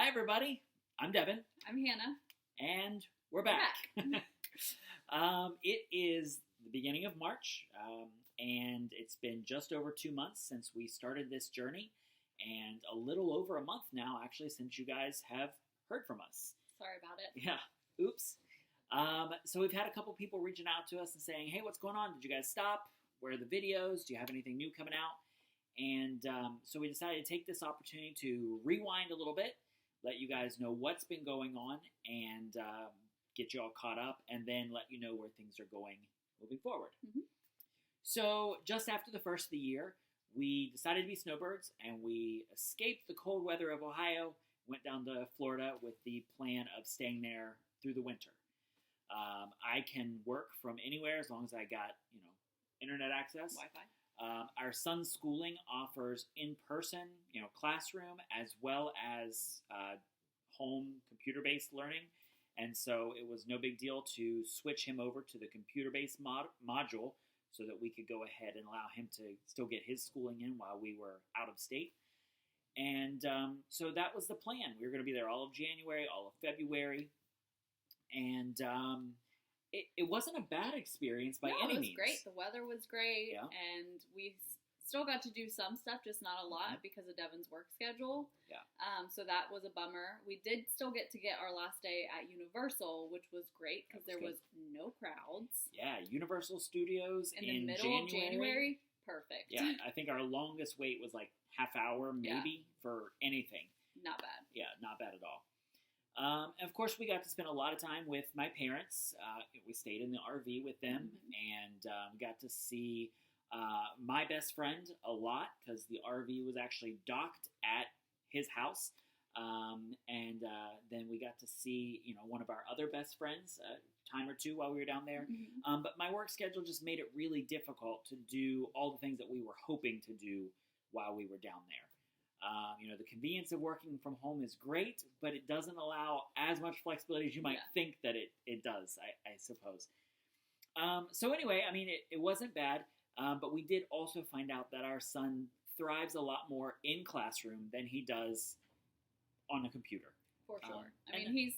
Hi, everybody. I'm Devin. I'm Hannah. And we're back. It is the beginning of March, and it's been just over 2 months since we started this journey, and a little over a month now, actually, since you guys have heard from us. Sorry about it. Yeah. Oops. So we've had a couple people reaching out to us and saying, hey, what's going on? Did you guys stop? Where are the videos? Do you have anything new coming out? And so we decided to take this opportunity to rewind a little bit, let you guys know what's been going on, and get you all caught up, and then let you know where things are going moving forward. Mm-hmm. So just after the first of the year, we decided to be Snowbirds, and we escaped the cold weather of Ohio, went down to Florida with the plan of staying there through the winter. I can work from anywhere as long as I got, internet access. Wi-Fi. Our son's schooling offers in-person, classroom as well as home computer-based learning. And so it was no big deal to switch him over to the computer-based module so that we could go ahead and allow him to still get his schooling in while we were out of state. And so that was the plan. We were going to be there all of January, all of February. And it wasn't a bad experience by any means. It was great. The weather was great. Yeah. And we still got to do some stuff, just not a lot because of Devin's work schedule. Yeah. So that was a bummer. We did still get to get our last day at Universal, which was great because there was no crowds. Yeah, Universal Studios in the middle of January. Perfect. Yeah, I think our longest wait was like half hour maybe for anything. Not bad. Yeah, not bad at all. And of course, we got to spend a lot of time with my parents. We stayed in the RV with them, and got to see my best friend a lot because the RV was actually docked at his house. And then we got to see, one of our other best friends a time or two while we were down there. Mm-hmm. But my work schedule just made it really difficult to do all the things that we were hoping to do while we were down there. The convenience of working from home is great, but it doesn't allow as much flexibility as you might think that it does, I suppose. So anyway, it wasn't bad, but we did also find out that our son thrives a lot more in classroom than he does on a computer. For sure.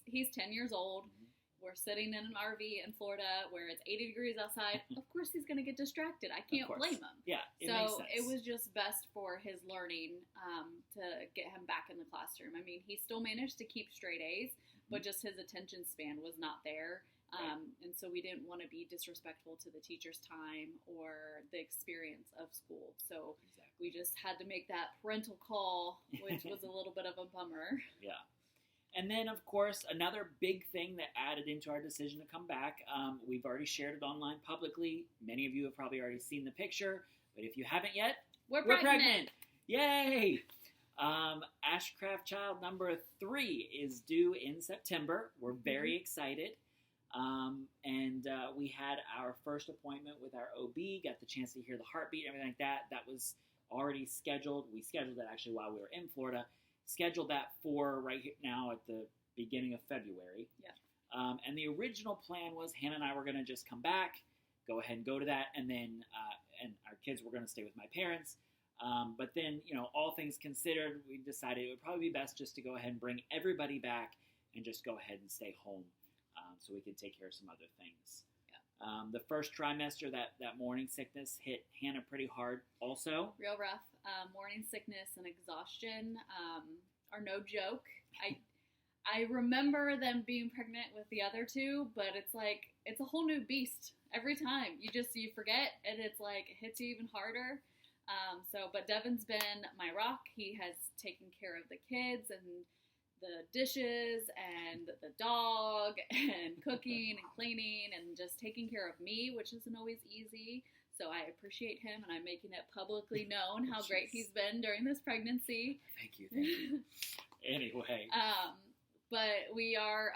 He's 10 years old. Mm-hmm. We're sitting in an RV in Florida where it's 80 degrees outside. Of course he's going to get distracted. I can't blame him. Yeah, it makes sense. It was just best for his learning to get him back in the classroom. He still managed to keep straight A's, but just his attention span was not there. And so we didn't want to be disrespectful to the teacher's time or the experience of school. So we just had to make that parental call, which was a little bit of a bummer. Yeah. And then, of course, another big thing that added into our decision to come back, we've already shared it online publicly. Many of you have probably already seen the picture, but if you haven't yet, we're pregnant. Yay! Ashcraft child number 3 is due in September. We're very excited. And we had our first appointment with our OB, got the chance to hear the heartbeat and everything like that. That was already scheduled. We scheduled it actually while we were in Florida. Scheduled that for right now at the beginning of February. Yeah. And the original plan was Hannah and I were going to just come back, go ahead and go to that, and then and our kids were going to stay with my parents. But then, all things considered, we decided it would probably be best just to go ahead and bring everybody back and just go ahead and stay home so we could take care of some other things. Yeah. The first trimester, that morning sickness hit Hannah pretty hard also. Real rough. Morning sickness and exhaustion are no joke. I remember them being pregnant with the other two, but it's a whole new beast every time. You forget, and it hits you even harder. But Devin's been my rock. He has taken care of the kids and the dishes and the dog and cooking and cleaning and just taking care of me, which isn't always easy. So I appreciate him, and I'm making it publicly known how great he's been during this pregnancy. Thank you. Anyway. But we are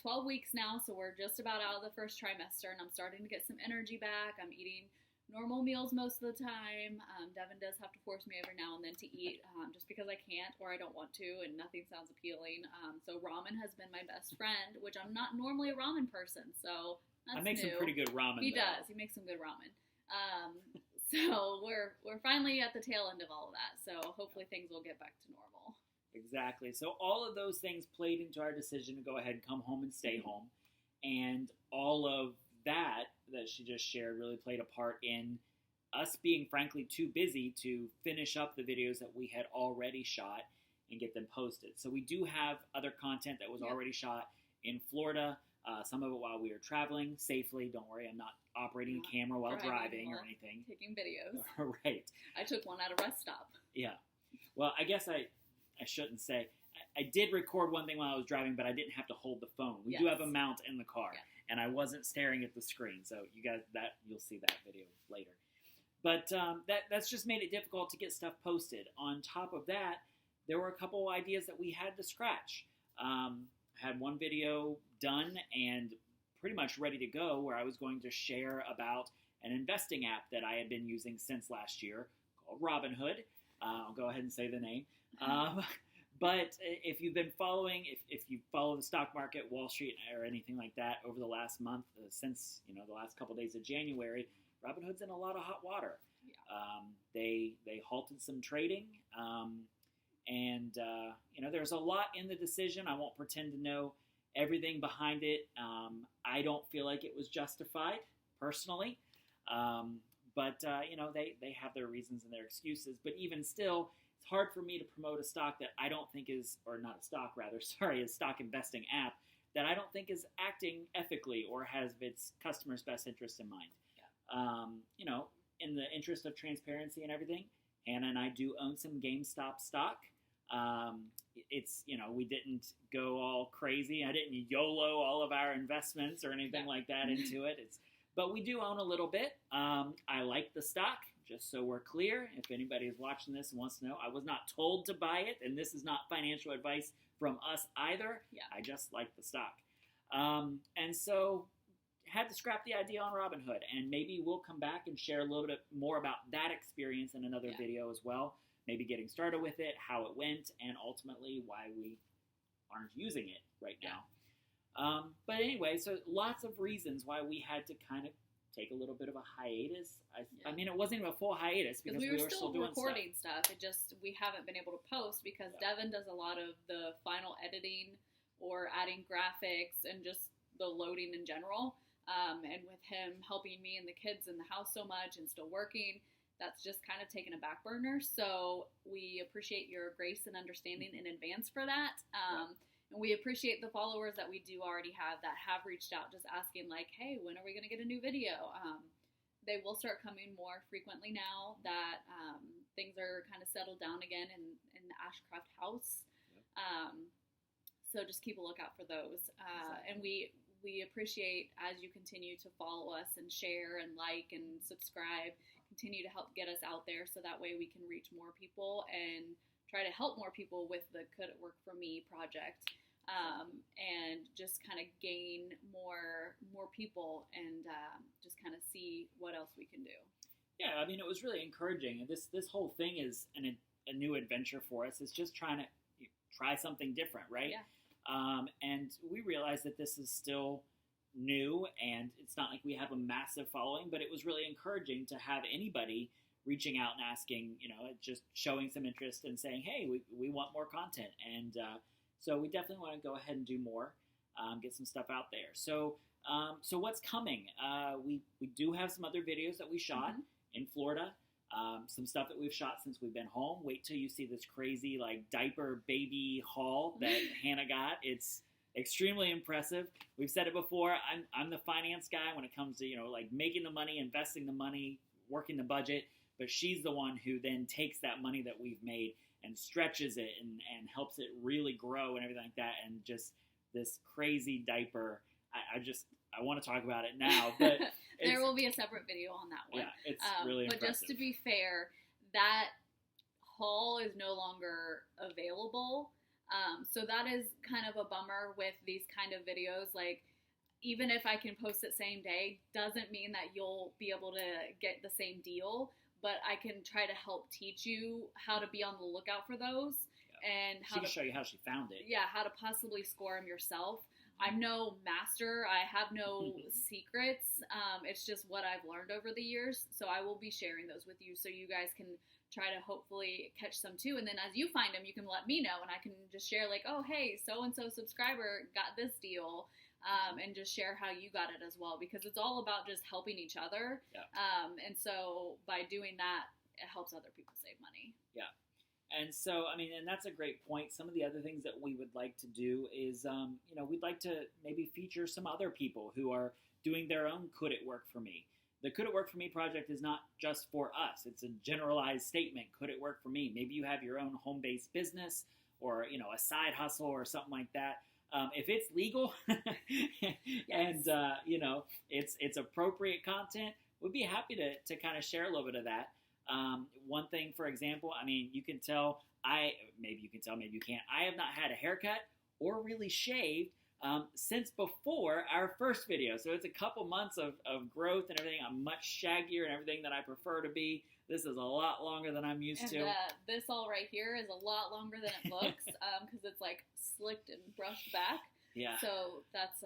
12 weeks now, so we're just about out of the first trimester, and I'm starting to get some energy back. I'm eating normal meals most of the time. Devin does have to force me every now and then to eat just because I can't or I don't want to, and nothing sounds appealing. So ramen has been my best friend, which I'm not normally a ramen person, so that's I make new. some pretty good ramen. He does. He makes some good ramen. So we're finally at the tail end of all of that. So hopefully things will get back to normal. Exactly. So all of those things played into our decision to go ahead and come home and stay home. And all of that she just shared really played a part in us being frankly too busy to finish up the videos that we had already shot and get them posted. So we do have other content that was already shot in Florida, some of it while we were traveling safely. Don't worry, I'm not operating a camera while driving or anything. Taking videos. Right. I took one at a rest stop. Yeah. Well, I guess I shouldn't say. I did record one thing while I was driving, but I didn't have to hold the phone. We do have a mount in the car, and I wasn't staring at the screen. So you guys, you'll see that video later. But that's just made it difficult to get stuff posted. On top of that, there were a couple ideas that we had to scratch. I had one video done and pretty much ready to go where I was going to share about an investing app that I had been using since last year called Robinhood. I'll go ahead and say the name. But if you've been following, if you follow the stock market, Wall Street, or anything like that over the last month, since the last couple days of January, Robinhood's in a lot of hot water. Yeah. They halted some trading, and there's a lot in the decision. I won't pretend to know everything behind it. I don't feel like it was justified personally, but they have their reasons and their excuses. But even still, it's hard for me to promote a stock that I don't think is, or not a stock rather, sorry, a stock investing app that I don't think is acting ethically or has its customers' best interest in mind. Yeah. In the interest of transparency and everything, Hannah and I do own some GameStop stock. It's, we didn't go all crazy. I didn't YOLO all of our investments or anything like that into it. But we do own a little bit. I like the stock. Just so we're clear, if anybody is watching this and wants to know, I was not told to buy it, and this is not financial advice from us either. Yeah. I just like the stock. And so had to scrap the idea on Robinhood, and maybe we'll come back and share a little bit more about that experience in another video as well. Maybe getting started with it, how it went, and ultimately why we aren't using it right now. But anyway, so lots of reasons why we had to kind of take a little bit of a hiatus. I mean, it wasn't even a full hiatus because we were still doing recording stuff. It just, we haven't been able to post because Devin does a lot of the final editing or adding graphics and just the loading in general. And with him helping me and the kids in the house so much and still working, that's just kind of taken a back burner. So we appreciate your grace and understanding in advance for that. And we appreciate the followers that we do already have that have reached out just asking like, hey, when are we going to get a new video? They will start coming more frequently now that things are kind of settled down again in the Ashcraft house. So just keep a lookout for those. And we appreciate as you continue to follow us and share and like and subscribe, continue to help get us out there so that way we can reach more people and try to help more people with the Could It Work For Me project, and just kind of gain more people and just kind of see what else we can do. Yeah, I mean, it was really encouraging. This whole thing is a new adventure for us. It's just trying to try something different, right? Yeah. And we realized that this is still new, and it's not like we have a massive following, but it was really encouraging to have anybody reaching out and asking, just showing some interest and saying, hey, we want more content. And so we definitely want to go ahead and do more, get some stuff out there. So what's coming? We do have some other videos that we shot in Florida, some stuff that we've shot since we've been home. Wait till you see this crazy diaper baby haul that Hannah got. It's extremely impressive. We've said it before. I'm the finance guy when it comes to making the money, investing the money, working the budget. But she's the one who then takes that money that we've made and stretches it and helps it really grow and everything like that. And just this crazy diaper. I want to talk about it now, but there will be a separate video on that one. Yeah, it's really impressive. But just to be fair, that haul is no longer available. So that is kind of a bummer with these kind of videos. Even if I can post it same day, doesn't mean that you'll be able to get the same deal. But I can try to help teach you how to be on the lookout for those, and how to show you how she found it. Yeah, how to possibly score them yourself. I'm no master. I have no secrets. It's just what I've learned over the years. So I will be sharing those with you so you guys can try to hopefully catch some too. And then as you find them, you can let me know, and I can just share like, oh, hey, so-and-so subscriber got this deal. And just share how you got it as well, because it's all about just helping each other. Yeah. And so by doing that, it helps other people save money. Yeah. And so, I mean, and that's a great point. Some of the other things that we would like to do is, we'd like to maybe feature some other people who are doing their own Could It Work For Me. The Could It Work For Me project is not just for us. It's a generalized statement. Could it work for me? Maybe you have your own home-based business or, a side hustle or something like that. If it's legal and, it's appropriate content, we'd be happy to kind of share a little bit of that. One thing, for example, I mean, you can tell, maybe you can tell, maybe you can't. I have not had a haircut or really shaved since before our first video. So it's a couple months of growth and everything. I'm much shaggier and everything that I prefer to be. This is a lot longer than I'm used to. This all right here is a lot longer than it looks because it's like slicked and brushed back. Yeah. So that's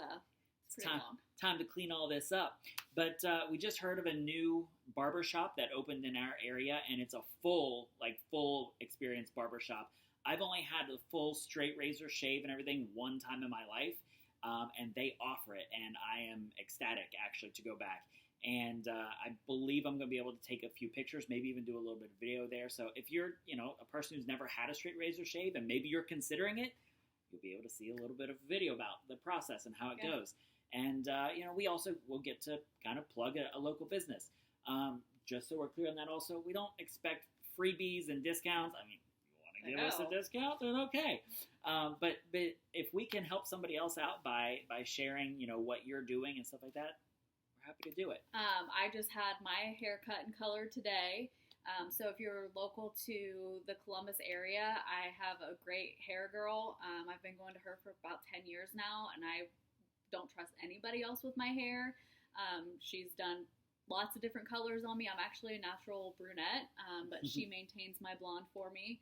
pretty long. Time to clean all this up. But we just heard of a new barbershop that opened in our area, and it's a full experience barbershop. I've only had a full straight razor shave and everything one time in my life, and they offer it, and I am ecstatic actually to go back. And I believe I'm going to be able to take a few pictures, maybe even do a little bit of video there. So if you're, a person who's never had a straight razor shave and maybe you're considering it, you'll be able to see a little bit of video about the process and how it goes. And, we also will get to kind of plug a local business. Just so we're clear on that also, we don't expect freebies and discounts. I mean, if you want to give us a discount, then okay. But if we can help somebody else out by sharing, what you're doing and stuff like that, we're happy to do it. I just had my hair cut and colored today. So if you're local to the Columbus area, I have a great hair girl. I've been going to her for about 10 years now, and I don't trust anybody else with my hair. She's done lots of different colors on me. I'm actually a natural brunette, but she maintains my blonde for me.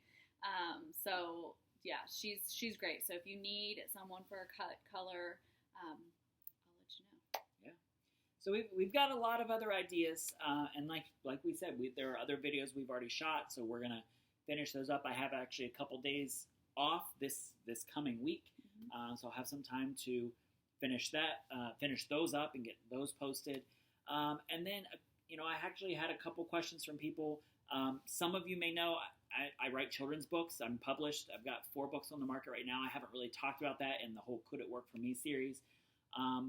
So yeah, she's great. So if you need someone for a cut color, I'll let you know. Yeah. So we've got a lot of other ideas, and like we said, there are other videos we've already shot. So we're gonna finish those up. I have actually a couple days off this coming week, so I'll have some time to finish those up and get those posted. And then, I actually had a couple questions from people. Some of you may know I write children's books. I'm published. I've got 4 books on the market right now. I haven't really talked about that in the whole Could It Work For Me series.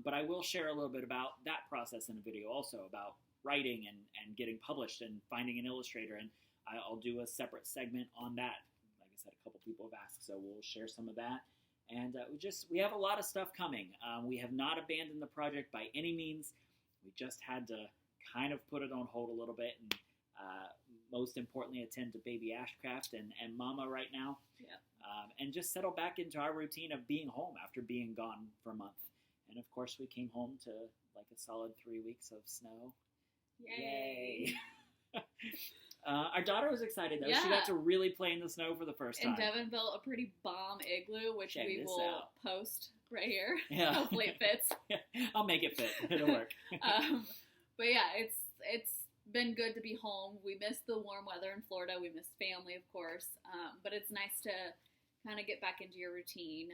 But I will share a little bit about that process in a video also, about writing and getting published and finding an illustrator. And I'll do a separate segment on that. Like I said, a couple people have asked, so we'll share some of that. And we have a lot of stuff coming. We have not abandoned the project by any means. We just had to kind of put it on hold a little bit, and most importantly, attend to baby Ashcraft and Mama right now. Yeah. And just settle back into our routine of being home after being gone for a month. And of course, we came home to like a solid 3 weeks of snow. Yay! Our daughter was excited, though. Yeah. She got to really play in the snow for the first time. And Devin built a pretty bomb igloo, which we will post right here. Yeah. Hopefully it fits. I'll make it fit. It'll work. But yeah, it's been good to be home. We missed the warm weather in Florida. We missed family, of course. But it's nice to kind of get back into your routine.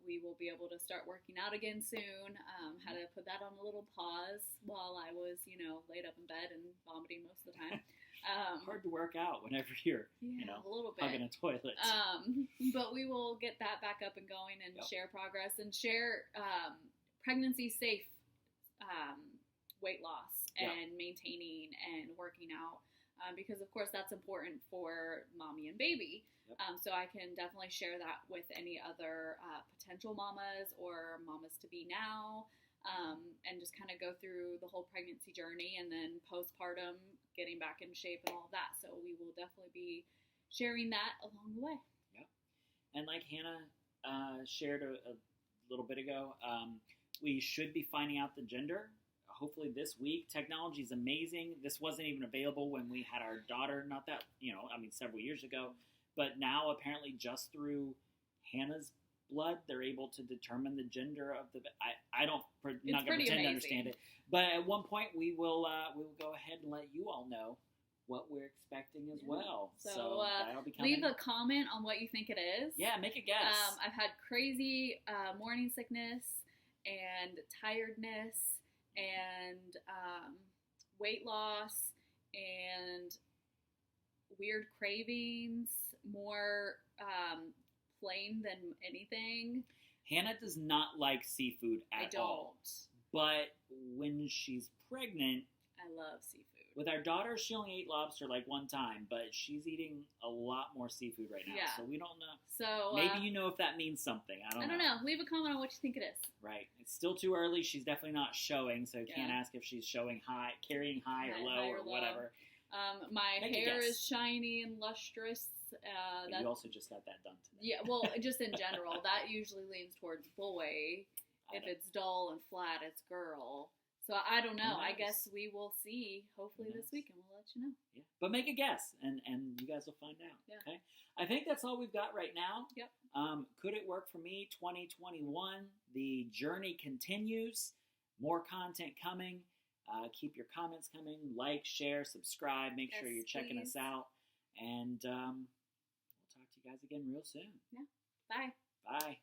We will be able to start working out again soon. Had to put that on a little pause while I was, laid up in bed and vomiting most of the time. Hard to work out whenever you're, a little bit hugging a toilet. But we will get that back up and going and share progress and share pregnancy safe weight loss and maintaining and working out. Because of course that's important for mommy and baby. Yep. So I can definitely share that with any other potential mamas or mamas to be now, and just kind of go through the whole pregnancy journey and then postpartum, getting back in shape and all of that. So we will definitely be sharing that along the way. Yeah. And like Hannah shared a little bit ago, we should be finding out the gender hopefully this week. Technology is amazing. This wasn't even available when we had our daughter, several years ago. But now apparently just through Hannah's blood, they're able to determine the gender of the. I'm not going to pretend to understand it. But at one point we will go ahead and let you all know what we're expecting as Yeah. well. So, that'll be coming. leave a comment on what you think it is. Yeah, make a guess. I've had crazy morning sickness and tiredness and weight loss and weird cravings, more plain than anything. Hannah does not like seafood at all. But when she's pregnant, I love seafood. with our daughter, she only ate lobster like one time, but she's eating a lot more seafood right now. Yeah. So we don't know. So Maybe you know if that means something. I don't know. Leave a comment on what you think it is. Right. It's still too early. She's definitely not showing, so you can't ask if she's showing high, carrying high or low or whatever. My Make a hair guess. is shiny and lustrous. And you also just got that done today. Yeah, well, just in general, that usually leans towards boy. If it's dull and flat, it's girl. So I don't know. I guess we will see. Hopefully this week, and we'll let you know. Yeah, but make a guess, and you guys will find out. Yeah. Okay. I think that's all we've got right now. Yep. Could it work for me? 2021. The journey continues. More content coming. Keep your comments coming. Like, share, subscribe. Make sure you're checking us out. And we'll talk to you guys again real soon. Yeah. Bye. Bye.